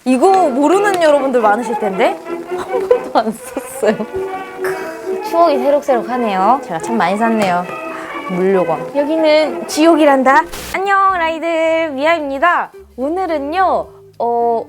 이거 모르는 여러분들 많으실 텐데 한 번도 안 썼어요. 추억이 새록새록하네요. 제가 참 많이 샀네요. 물요금. 여기는 지옥이란다. 안녕 라이들, 미아입니다. 오늘은요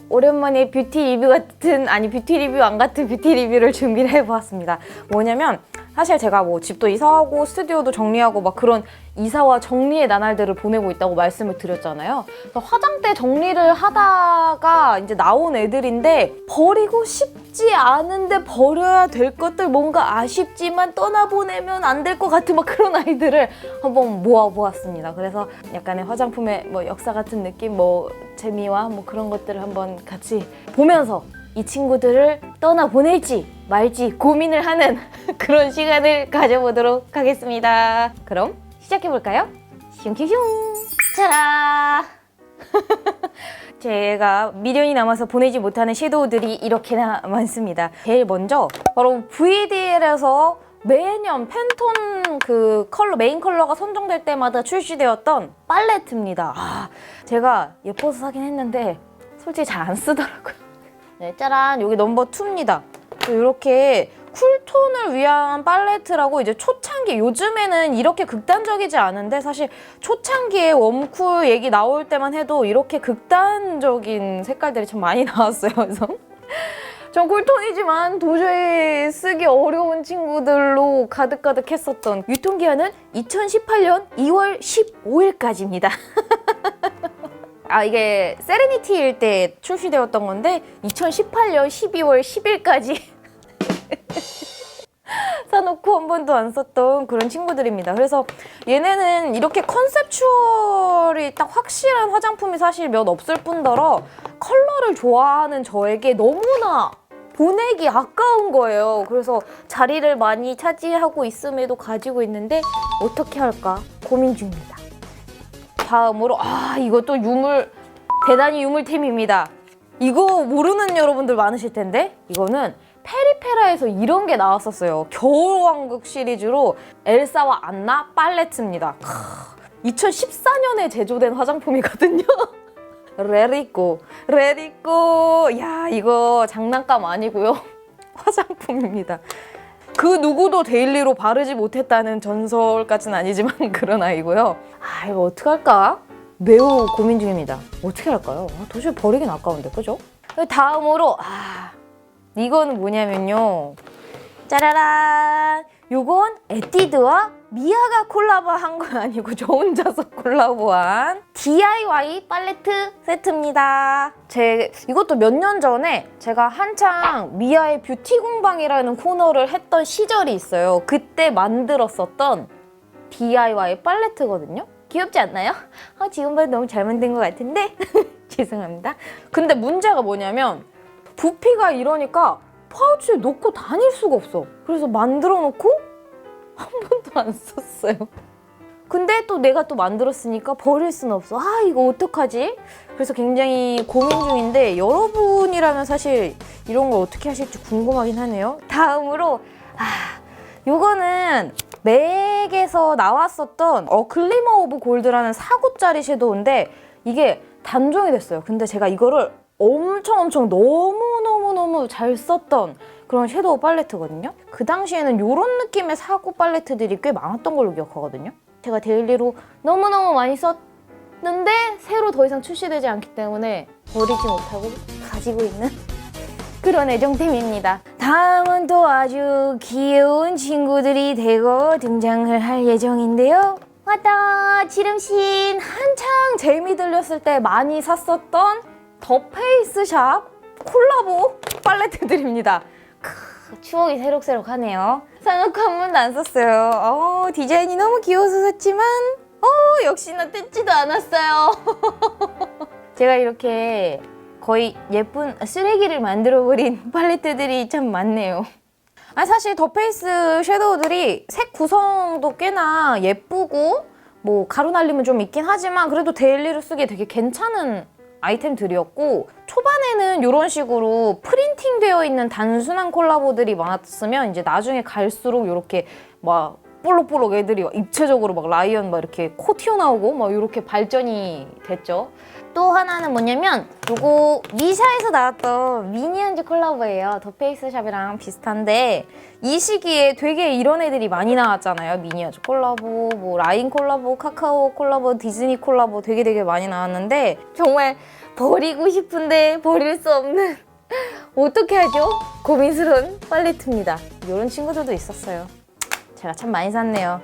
오랜만에 뷰티 리뷰 같은, 아니 뷰티 리뷰 안 같은 뷰티 리뷰를 준비를 해보았습니다. 뭐냐면 사실 제가 뭐 집도 이사하고 스튜디오도 정리하고 막 그런 이사와 정리의 나날들을 보내고 있다고 말씀을 드렸잖아요. 그래서 화장대 정리를 하다가 이제 나온 애들인데 버리고 싶지 않은데 버려야 될 것들, 뭔가 아쉽지만 떠나보내면 안 될 것 같은 막 그런 아이들을 한번 모아보았습니다. 그래서 약간의 화장품의 뭐 역사 같은 느낌, 뭐 재미와 뭐 그런 것들을 한번 같이 보면서 이 친구들을 떠나보낼지 말지 고민을 하는 그런 시간을 가져보도록 하겠습니다. 그럼 시작해볼까요? 슝슝슝! 짜라! 제가 미련이 남아서 보내지 못하는 섀도우들이 이렇게나 많습니다. 제일 먼저 바로 VDL에서 매년 팬톤 그 컬러, 메인 컬러가 선정될 때마다 출시되었던 팔레트입니다. 제가 예뻐서 사긴 했는데 솔직히 잘 안 쓰더라고요. 네, 짜란! 여기 넘버 2입니다. 이렇게 쿨톤을 위한 팔레트라고, 이제 초창기, 요즘에는 이렇게 극단적이지 않은데 사실 초창기에 웜쿨 얘기 나올 때만 해도 이렇게 극단적인 색깔들이 참 많이 나왔어요. 그래서 전 쿨톤이지만 도저히 쓰기 어려운 친구들로 가득가득 했었던, 유통기한은 2018년 2월 15일까지입니다. 이게 세레니티일 때 출시되었던 건데 2018년 12월 10일까지 사놓고 한 번도 안 썼던 그런 친구들입니다. 그래서 얘네는 이렇게 컨셉추얼이 딱 확실한 화장품이 사실 몇 없을 뿐더러 컬러를 좋아하는 저에게 너무나 보내기 아까운 거예요. 그래서 자리를 많이 차지하고 있음에도 가지고 있는데 어떻게 할까 고민 중입니다. 다음으로 이것도 대단히 유물템입니다. 이거 모르는 여러분들 많으실 텐데 이거는 페리페라에서 이런 게 나왔었어요. 겨울왕국 시리즈로 엘사와 안나 팔레트입니다. 2014년에 제조된 화장품이거든요. 레리꼬. 야, 이거 장난감 아니고요. 화장품입니다. 그 누구도 데일리로 바르지 못했다는 전설까지는 아니지만 그런 아이고요. 이거 어떡할까? 매우 고민 중입니다. 어떻게 할까요? 도저히 버리긴 아까운데, 그죠? 다음으로 이거는 뭐냐면요. 짜라란! 요건 에뛰드와 미아가 콜라보한 건 아니고 저 혼자서 콜라보한 DIY 팔레트 세트입니다. 이것도 몇 년 전에 제가 한창 미아의 뷰티 공방이라는 코너를 했던 시절이 있어요. 그때 만들었었던 DIY 팔레트거든요. 귀엽지 않나요? 지금 봐도 너무 잘 만든 것 같은데? 죄송합니다. 근데 문제가 뭐냐면 부피가 이러니까 파우치에 넣고 다닐 수가 없어. 그래서 만들어 놓고 한 번도 안 썼어요. 근데 또 내가 또 만들었으니까 버릴 수는 없어. 이거 어떡하지? 그래서 굉장히 고민 중인데 여러분이라면 사실 이런 걸 어떻게 하실지 궁금하긴 하네요. 다음으로 요거는 맥에서 나왔었던 글리머 오브 골드라는 4구짜리 섀도우인데 이게 단종이 됐어요. 근데 제가 이거를 엄청 너무 잘 썼던 그런 섀도우 팔레트거든요. 그 당시에는 이런 느낌의 4구 팔레트들이 꽤 많았던 걸로 기억하거든요. 제가 데일리로 너무너무 많이 썼는데 새로 더 이상 출시되지 않기 때문에 버리지 못하고 가지고 있는 그런 애정템입니다. 다음은 또 아주 귀여운 친구들이 대거 등장을 할 예정인데요. 왔다! 지름신 한창 재미 들렸을 때 많이 샀었던 더 페이스샵 콜라보 팔레트들입니다. 추억이 새록새록하네요. 사놓고 한 번도 안 썼어요. 디자인이 너무 귀여워서 샀지만 역시나 뜯지도 않았어요. 제가 이렇게 거의 예쁜 쓰레기를 만들어버린 팔레트들이 참 많네요. 사실 더 페이스 섀도우들이 색 구성도 꽤나 예쁘고 뭐 가루 날림은 좀 있긴 하지만 그래도 데일리로 쓰기에 되게 괜찮은 아이템들이었고, 초반에는 이런 식으로 프린팅 되어 있는 단순한 콜라보들이 많았으면 이제 나중에 갈수록 이렇게 막 볼록볼록 애들이 입체적으로 막 라이언 막 이렇게 코 튀어나오고 막 이렇게 발전이 됐죠. 또 하나는 뭐냐면 요거 미샤에서 나왔던 미니언즈 콜라보예요. 더 페이스샵이랑 비슷한데 이 시기에 되게 이런 애들이 많이 나왔잖아요. 미니언즈 콜라보, 뭐 라인 콜라보, 카카오 콜라보, 디즈니 콜라보 되게 많이 나왔는데 정말 버리고 싶은데 버릴 수 없는 어떻게 하죠? 고민스러운 팔레트입니다. 이런 친구들도 있었어요. 제가 참 많이 샀네요.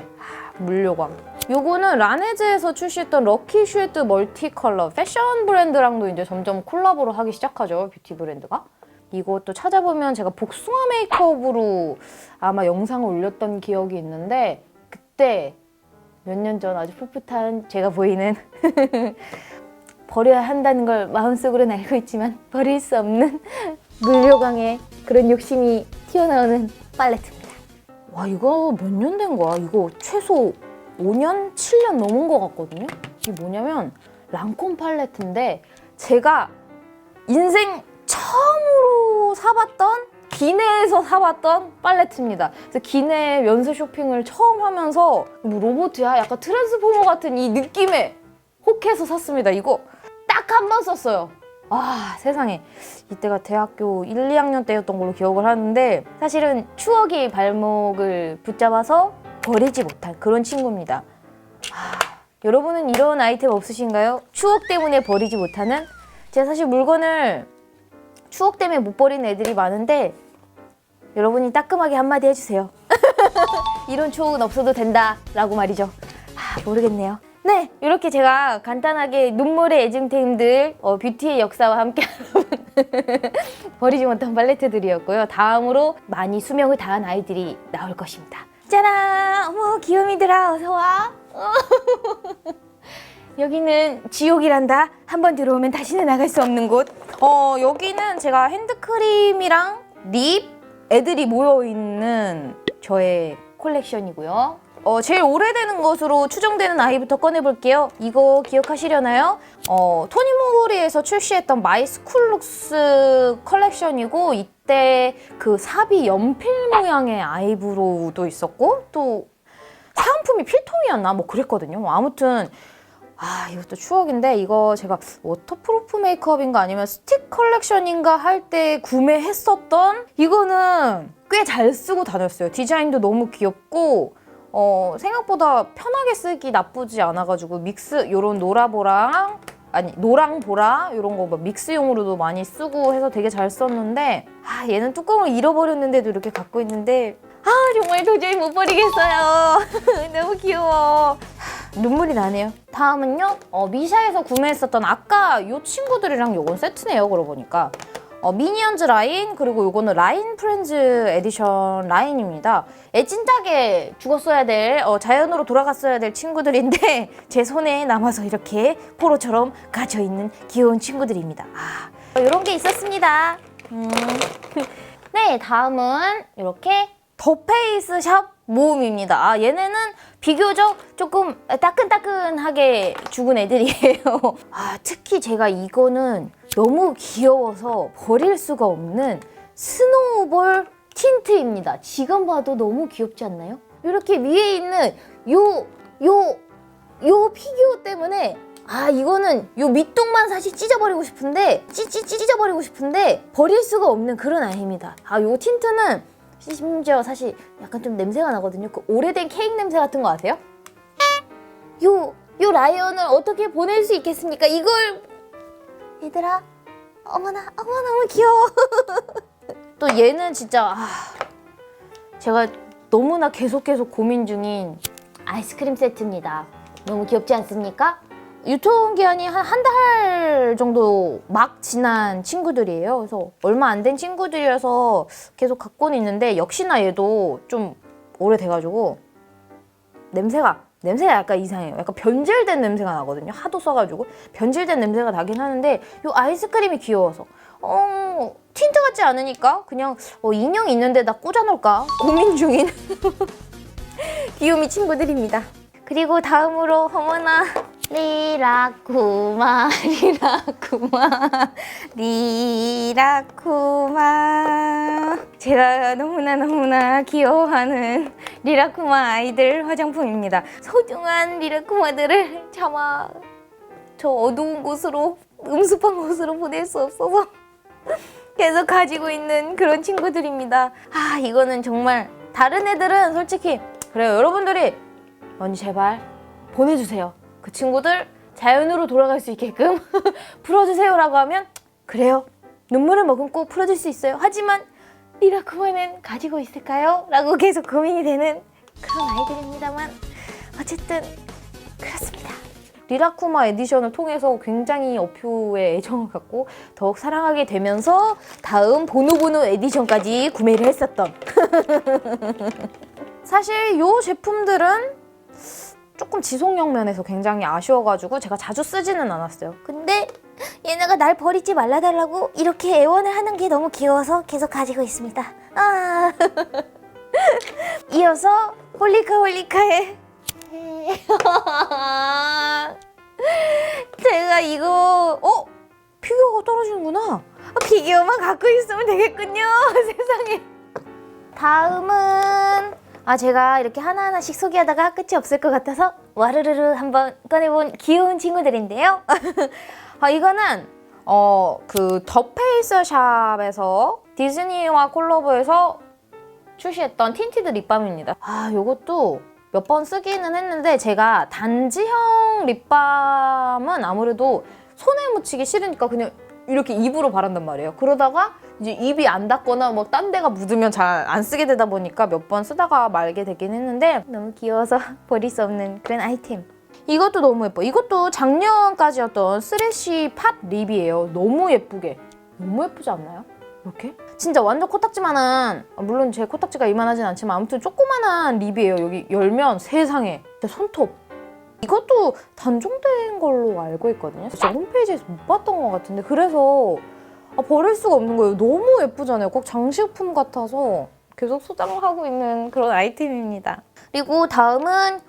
물요광. 요거는 라네즈에서 출시했던 럭키 슈에트 멀티 컬러 패션 브랜드랑도 이제 점점 콜라보를 하기 시작하죠. 뷰티 브랜드가. 이것도 찾아보면 제가 복숭아 메이크업으로 아마 영상을 올렸던 기억이 있는데 그때 몇 년 전 아주 풋풋한 제가 보이는 버려야 한다는 걸 마음속으로는 알고 있지만 버릴 수 없는 물요강의 그런 욕심이 튀어나오는 팔레트입니다. 와, 이거 몇 년 된 거야? 이거 최소 5년, 7년 넘은 것 같거든요? 이게 뭐냐면 랑콤 팔레트인데 제가 인생 처음으로 사봤던 기내에서 사봤던 팔레트입니다. 그래서 기내 연쇄 쇼핑을 처음 하면서 뭐 로봇이야? 약간 트랜스포머 같은 이 느낌에 혹해서 샀습니다. 이거 딱 한 번 썼어요. 아, 세상에. 이때가 대학교 1, 2학년 때였던 걸로 기억을 하는데 사실은 추억이 발목을 붙잡아서 버리지 못한 그런 친구입니다. 여러분은 이런 아이템 없으신가요? 추억 때문에 버리지 못하는? 제가 사실 물건을 추억 때문에 못 버리는 애들이 많은데 여러분이 따끔하게 한마디 해주세요. 이런 추억은 없어도 된다 라고 말이죠. 모르겠네요. 네, 이렇게 제가 간단하게 눈물의 애증템들 뷰티의 역사와 함께 버리지 못한 팔레트들이었고요. 다음으로 많이 수명을 다한 아이들이 나올 것입니다. 짜란! 어머, 귀요미들아, 어서와. 여기는 지옥이란다. 한번 들어오면 다시는 나갈 수 없는 곳. 여기는 제가 핸드크림이랑 립 애들이 모여있는 저의 콜렉션이고요. 제일 오래되는 것으로 추정되는 아이부터 꺼내볼게요. 이거 기억하시려나요? 토니모리에서 출시했던 마이 스쿨룩스 컬렉션이고 이때 그 사비 연필 모양의 아이브로우도 있었고 또 사은품이 필통이었나? 뭐 그랬거든요. 아무튼 이것도 추억인데 이거 제가 워터프루프 메이크업인가 아니면 스틱 컬렉션인가 할 때 구매했었던 이거는 꽤 잘 쓰고 다녔어요. 디자인도 너무 귀엽고 생각보다 편하게 쓰기 나쁘지 않아가지고 믹스 요런 노랑보라 요런 거 믹스용으로도 많이 쓰고 해서 되게 잘 썼는데 얘는 뚜껑을 잃어버렸는데도 이렇게 갖고 있는데 정말 도저히 못 버리겠어요. 너무 귀여워. 눈물이 나네요. 다음은요 미샤에서 구매했었던 아까 이 친구들이랑 요건 세트네요. 그러고 보니까 미니언즈 라인 그리고 요거는 라인 프렌즈 에디션 라인입니다. 찐따게 죽었어야 될 자연으로 돌아갔어야 될 친구들인데 제 손에 남아서 이렇게 포로처럼 갇혀있는 귀여운 친구들입니다. 이런 게 있었습니다. 네, 다음은 이렇게 더 페이스 샵 모음입니다. 얘네는 비교적 조금 따끈따끈하게 죽은 애들이에요. 특히 제가 이거는 너무 귀여워서 버릴 수가 없는 스노우볼 틴트입니다. 지금 봐도 너무 귀엽지 않나요? 이렇게 위에 있는 요 피규어 때문에 이거는 요 밑동만 사실 찢어버리고 싶은데 찢어버리고 싶은데 버릴 수가 없는 그런 아이입니다. 요 틴트는 심지어 사실 약간 좀 냄새가 나거든요. 그 오래된 케이크 냄새 같은 거 아세요? 요 라이언을 어떻게 보낼 수 있겠습니까? 이걸 얘들아 어머나 너무 귀여워. 또 얘는 진짜 제가 너무나 계속 고민 중인 아이스크림 세트입니다. 너무 귀엽지 않습니까? 유통기한이 한 달 정도 막 지난 친구들이에요. 그래서 얼마 안 된 친구들이어서 계속 갖고는 있는데 역시나 얘도 좀 오래돼가지고 냄새가 약간 이상해요. 약간 변질된 냄새가 나거든요. 하도 써가지고 변질된 냄새가 나긴 하는데 이 아이스크림이 귀여워서 틴트 같지 않으니까 그냥 인형 있는 데다 꽂아놓을까 고민 중인 귀요미 친구들입니다. 그리고 다음으로 어머나 리라쿠마 제가 너무나 귀여워하는 리라쿠마 아이들 화장품입니다. 소중한 리라쿠마들을 참아 저 어두운 곳으로, 음습한 곳으로 보낼 수 없어서 계속 가지고 있는 그런 친구들입니다. 아, 이거는 정말 다른 애들은 솔직히 그래요. 여러분들이 언니 제발 보내주세요. 그 친구들 자연으로 돌아갈 수 있게끔 풀어주세요 라고 하면 그래요. 눈물을 머금고 풀어줄 수 있어요. 하지만 리라쿠마는 가지고 있을까요? 라고 계속 고민이 되는 그런 아이들입니다만 어쨌든 그렇습니다. 리라쿠마 에디션을 통해서 굉장히 어퓨에 애정을 갖고 더욱 사랑하게 되면서 다음 보노보노 에디션까지 구매를 했었던 사실 이 제품들은 조금 지속력 면에서 굉장히 아쉬워가지고 제가 자주 쓰지는 않았어요. 근데 얘네가 날 버리지 말라달라고 이렇게 애원을 하는 게 너무 귀여워서 계속 가지고 있습니다. 아. 이어서 홀리카홀리카의 제가 이거 피규어가 떨어지는구나. 피규어만 갖고 있으면 되겠군요. 세상에. 다음은 제가 이렇게 하나하나씩 소개하다가 끝이 없을 것 같아서 와르르르 한번 꺼내본 귀여운 친구들인데요. 이거는 그 더 페이스 샵에서 디즈니와 콜라보해서 출시했던 틴티드 립밤입니다. 요것도 몇 번 쓰기는 했는데 제가 단지형 립밤은 아무래도 손에 묻히기 싫으니까 그냥 이렇게 입으로 바른단 말이에요. 그러다가 이제 입이 안 닿거나 뭐 딴 데가 묻으면 잘 안 쓰게 되다 보니까 몇 번 쓰다가 말게 되긴 했는데 너무 귀여워서 버릴 수 없는 그런 아이템. 이것도 너무 예뻐. 이것도 작년까지였던 쓰레쉬 팝 립이에요. 너무 예쁘게. 너무 예쁘지 않나요? 이렇게? 진짜 완전 코딱지만한, 물론 제 코딱지가 이만하진 않지만 아무튼 조그만한 립이에요. 여기 열면 세상에 진짜 손톱. 이것도 단종된 걸로 알고 있거든요. 진짜 홈페이지에서 못 봤던 것 같은데 그래서 버릴 수가 없는 거예요. 너무 예쁘잖아요. 꼭 장식품 같아서 계속 소장을 하고 있는 그런 아이템입니다. 그리고 다음은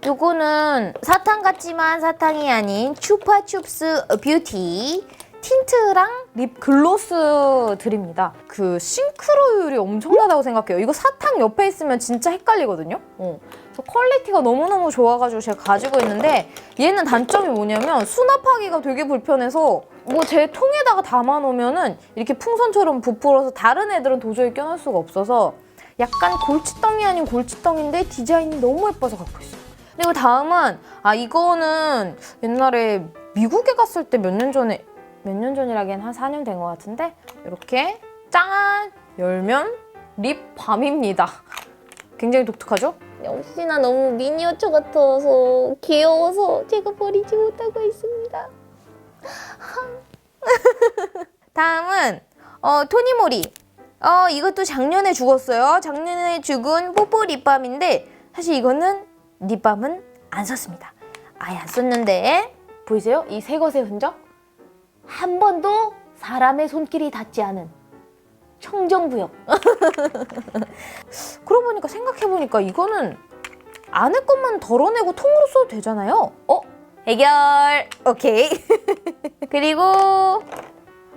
요거는 사탕 같지만 사탕이 아닌 추파춥스 뷰티 틴트랑 립 글로스들입니다. 그 싱크로율이 엄청나다고 생각해요. 이거 사탕 옆에 있으면 진짜 헷갈리거든요. 그래서 퀄리티가 너무너무 좋아가지고 제가 가지고 있는데 얘는 단점이 뭐냐면 수납하기가 되게 불편해서 뭐 제 통에다가 담아놓으면은 이렇게 풍선처럼 부풀어서 다른 애들은 도저히 껴놓을 수가 없어서 약간 골칫덩이 아닌 골칫덩인데 디자인이 너무 예뻐서 갖고 있어요. 그리고 다음은 이거는 옛날에 미국에 갔을 때 몇 년 전이라기엔 한 4년 된 것 같은데 이렇게 짠! 열면 립밤입니다. 굉장히 독특하죠? 역시나 너무 미니어처 같아서 귀여워서 제가 버리지 못하고 있습니다. 다음은 토니모리. 이것도 작년에 죽었어요. 작년에 죽은 뽀뽀 립밤인데 사실 이거는 립밤은 안 썼습니다. 아예 안 썼는데 보이세요? 이 새 것의 흔적? 한 번도 사람의 손길이 닿지 않은 청정구역. 그러고 보니까 생각해보니까 이거는 안에 것만 덜어내고 통으로 써도 되잖아요. 해결! 오케이. 그리고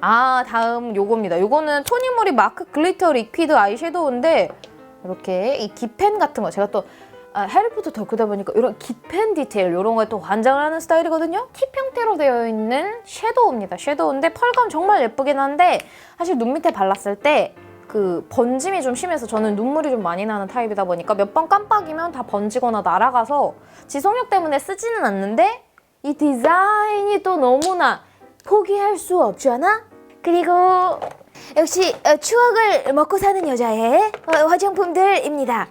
다음 요겁니다. 요거는 토니모리 마크 글리터 리퀴드 아이섀도우인데 이렇게 이 깃펜 같은 거 제가 또 해리포터 덕후다 보니까 이런 깃펜 디테일 이런 거에 또 관장을 하는 스타일이거든요. 팁 형태로 되어 있는 섀도우입니다. 섀도우인데 펄감 정말 예쁘긴 한데 사실 눈 밑에 발랐을 때 그 번짐이 좀 심해서 저는 눈물이 좀 많이 나는 타입이다 보니까 몇 번 깜빡이면 다 번지거나 날아가서 지속력 때문에 쓰지는 않는데 이 디자인이 또 너무나 포기할 수 없잖아? 그리고 역시 추억을 먹고 사는 여자의 화장품들입니다.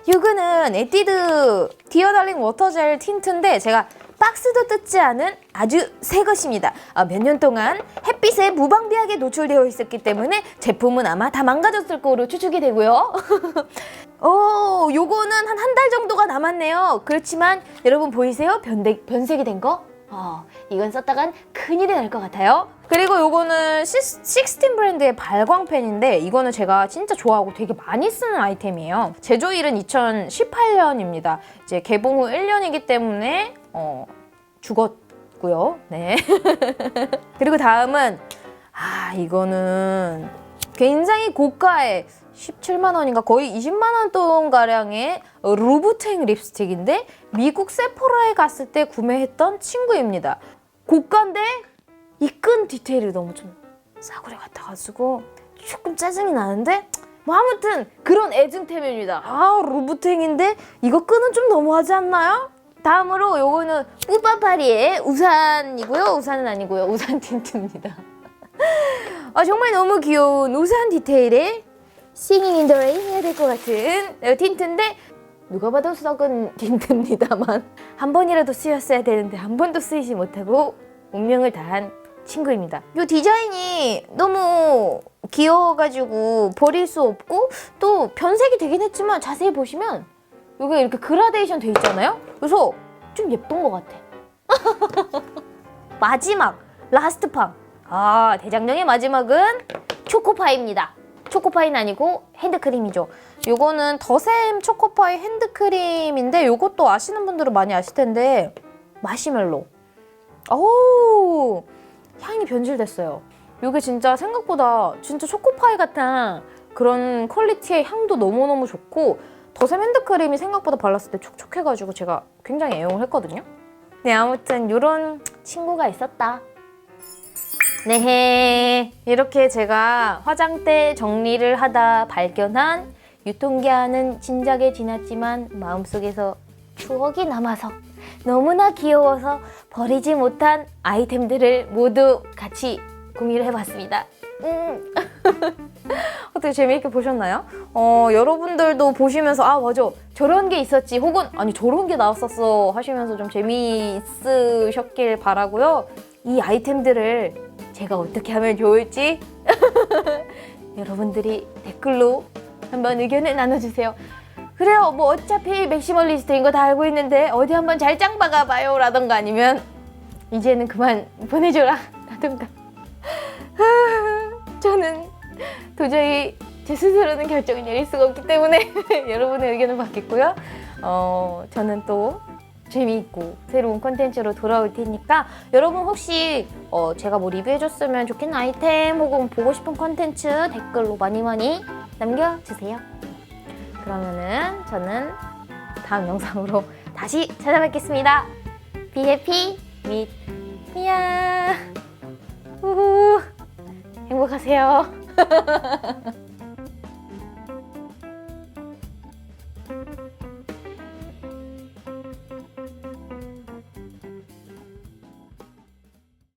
이거는 에뛰드 디어 달링 워터젤 틴트인데 제가 박스도 뜯지 않은 아주 새 것입니다. 몇 년 동안 햇빛에 무방비하게 노출되어 있었기 때문에 제품은 아마 다 망가졌을 거로 추측이 되고요. 요거는 한 달 정도가 남았네요. 그렇지만 여러분 보이세요? 변색이 된 거? 이건 썼다간 큰일이 날 것 같아요. 그리고 요거는 식스틴 브랜드의 발광펜인데 이거는 제가 진짜 좋아하고 되게 많이 쓰는 아이템이에요. 제조일은 2018년입니다. 이제 개봉 후 1년이기 때문에 죽었고요. 네. 그리고 다음은 이거는 굉장히 고가의 17만 원인가 거의 20만 원 돈 가량의 루브탱 립스틱인데 미국 세포라에 갔을 때 구매했던 친구입니다. 고가인데 이 끈 디테일이 너무 좀 싸구려 같아가지고 조금 짜증이 나는데 뭐 아무튼 그런 애증템입니다. 아 루브탱인데 이거 끈은 좀 너무하지 않나요? 다음으로 요거는 뿌빠파리의 우산이고요. 우산은 아니고요. 우산 틴트입니다. 아 정말 너무 귀여운 우산 디테일의 Singing in the Rain 해야 될 것 같은 틴트인데 누가 봐도 썩은 틴트입니다만 한 번이라도 쓰였어야 되는데 한 번도 쓰이지 못하고 운명을 다한 친구입니다. 이 디자인이 너무 귀여워가지고 버릴 수 없고 또 변색이 되긴 했지만 자세히 보시면 여기 이렇게 그라데이션 돼 있잖아요. 그래서 좀 예쁜 것 같아. 마지막 라스트 팡. 아 대장정의 마지막은 초코파이입니다. 초코파이는 아니고 핸드크림이죠. 요거는 더샘 초코파이 핸드크림인데 요것도 아시는 분들은 많이 아실 텐데 마시멜로. 오 향이 변질됐어요. 요게 진짜 생각보다 진짜 초코파이 같은 그런 퀄리티의 향도 너무너무 좋고 더샘 핸드크림이 생각보다 발랐을 때 촉촉해가지고 제가 굉장히 애용을 했거든요. 네 아무튼 요런 친구가 있었다. 네 이렇게 제가 화장대 정리를 하다 발견한 유통기한은 진작에 지났지만 마음속에서 추억이 남아서 너무나 귀여워서 버리지 못한 아이템들을 모두 같이 공유를 해봤습니다. 어떻게 재미있게 보셨나요? 여러분들도 보시면서 아 맞아 저런 게 있었지 혹은 아니 저런 게 나왔었어 하시면서 좀 재미있으셨길 바라고요. 이 아이템들을 제가 어떻게 하면 좋을지 여러분들이 댓글로 한번 의견을 나눠주세요. 그래요 뭐 어차피 맥시멀리스트인 거 다 알고 있는데 어디 한번 잘 짱 박아봐요 라던가 아니면 이제는 그만 보내줘라 라던가 저는 도저히 제 스스로는 결정을 내릴 수가 없기 때문에 여러분의 의견을 받겠고요. 저는 또 재미있고 새로운 콘텐츠로 돌아올 테니까 여러분 혹시 제가 뭐 리뷰해줬으면 좋겠는 아이템 혹은 보고 싶은 콘텐츠 댓글로 많이 남겨주세요. 그러면은 저는 다음 영상으로 다시 찾아뵙겠습니다. Be happy with 미야. 우후. 행복하세요.